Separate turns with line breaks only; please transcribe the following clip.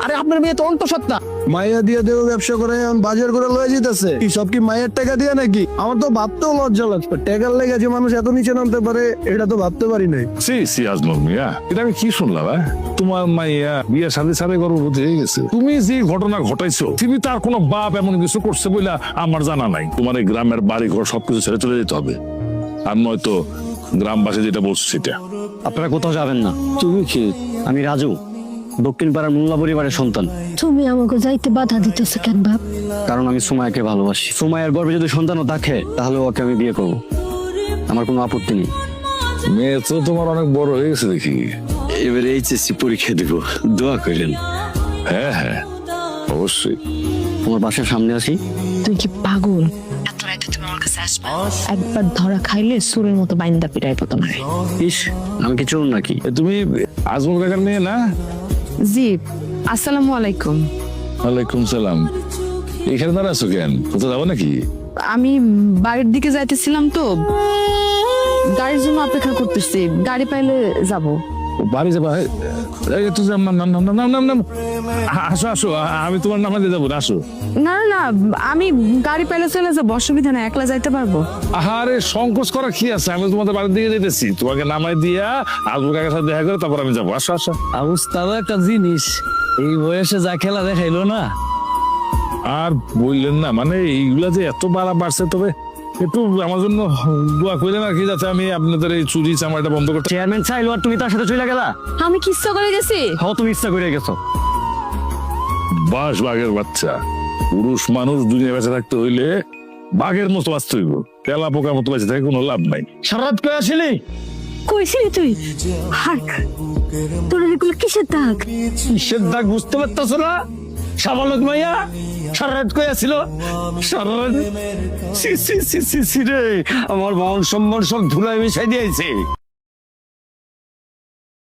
আরে আপনার মেয়ে তো অন্তঃসত্ত্বা।
মাইয়া দিয়ে দেও ব্যবসা করে এখন বাজার করে লয়ে যেতেছে, কি সব কি মায়ের টাকা দিয়ে নাকি? আমার তো ভাবতেও লজ্জা লাগছে, টাকার লেগে যে মানুষ এত নিচে নামতে পারে এটা তো ভাবতে পারি নাই।
সি আজমল মিয়া, এটা আমি কি শুনলাম? তোমার মাইয়া বিয়ে সাথে সাথে গর্ভবতী হয়ে গেছে। তুমি যে ঘটনা ঘটাইছো, তুমি তার কোনো বাপ এমন কিছু করছে বলে আমার জানা নাই। তোমার এই গ্রামের বাড়ি ঘর সবকিছু ছেড়ে চলে যেতে হবে, আর নয়তো গ্রামবাসী যেটা বলছে সেটা।
আপনারা কোথাও যাবেন না। তুমি কি? আমি রাজু, দক্ষিণ পাড়ার মোল্লা পরিবারের সন্তান।
তুমি আমাকে যাইতে বাধা দিতেছ কেন বাপ?
কারণ আমি সুমায়াকে ভালোবাসি। সুমায়ের গর্ভে যদি সন্তানও থাকে তাহলে ওকে আমি বিয়ে করব, আমার কোনো আপত্তি নেই।
মেয়ে তো তোমার অনেক বড় হয়ে গেছে দেখি।
এবারে এইচএসসি পরীক্ষা দিব, দোয়া করেন।
হ্যাঁ অবশ্যই।
তোমার বাসার সামনে আসি।
তুই কি পাগল? এত রাতে তুমি আমার কাছে আসবে? একবার ধরা খাইলে সুরের মতো বাইন্দা পিটাইবো তোমারে।
ইস, আমি কি চোর নাকি?
তুমি আজমল কাকার মেয়ে না?
জি, আসসালামু আলাইকুম।
ওয়ালাইকুম সালাম। এখানে দাঁড়া আছো কেন? কোথাও যাবো নাকি?
আমি বাড়ির দিকে যাইতেছিলাম তো, গাড়ির জন্য অপেক্ষা করতেছি, গাড়ি পাইলে যাব।
বাড়ি যাবা? একটু নাম আসো আসো, আমি তোমার নামে দিয়ে যাবো, আসো।
না না, আমি গাড়ি পাইলে চলে যাবো, অসুবিধা না, একলা যাইতে পারবো।
আরে সংকোচ করা কি আছে, আমি তোমাদের বাড়ির দিকে যেতেছি, তোমাকে নামাই দিয়া আজমল কাকার সাথে দেখা করে তারপর আমি যাবো। আসো আসো।
অবস্থাও একটা জিনিস, এই বয়সে যা খেলা দেখাইলো না।
আর বললেন না, মানে এইগুলা যে এত বাড়া বাড়ছে, তবে একটু আমার জন্য দোয়া করলেন আর কি, যাতে আমি আপনাদের এই চুরি চামারিটা বন্ধ করতে।
চেয়ারম্যান চাইলো আর তুমি তার সাথে চলে গেলা?
আমি কি ইচ্ছা করে গেছি?
হ্যাঁ, তুমি ইচ্ছা করে গেছো।
বাস বাঘের বাচ্চা, পুরুষ মানুষ দুনিয়া বেঁচে থাকতে হইলে বাঘের মতো বাঁচতে হইব, তেলা পোকার মতো বেঁচে থাকে কোনো লাভ নাই।
সারাত কই আসিলি?
কইছিলি তুই? হাক, তোর এগুলো কিসের দাগ?
কিসের দাগ বুঝতে পারতেছ না? সাবালক মাইয়া সারাত কই আসিল? সারাত সি রে, আমার মান সম্মান সব ধুলাই মিশাই দিয়েছে।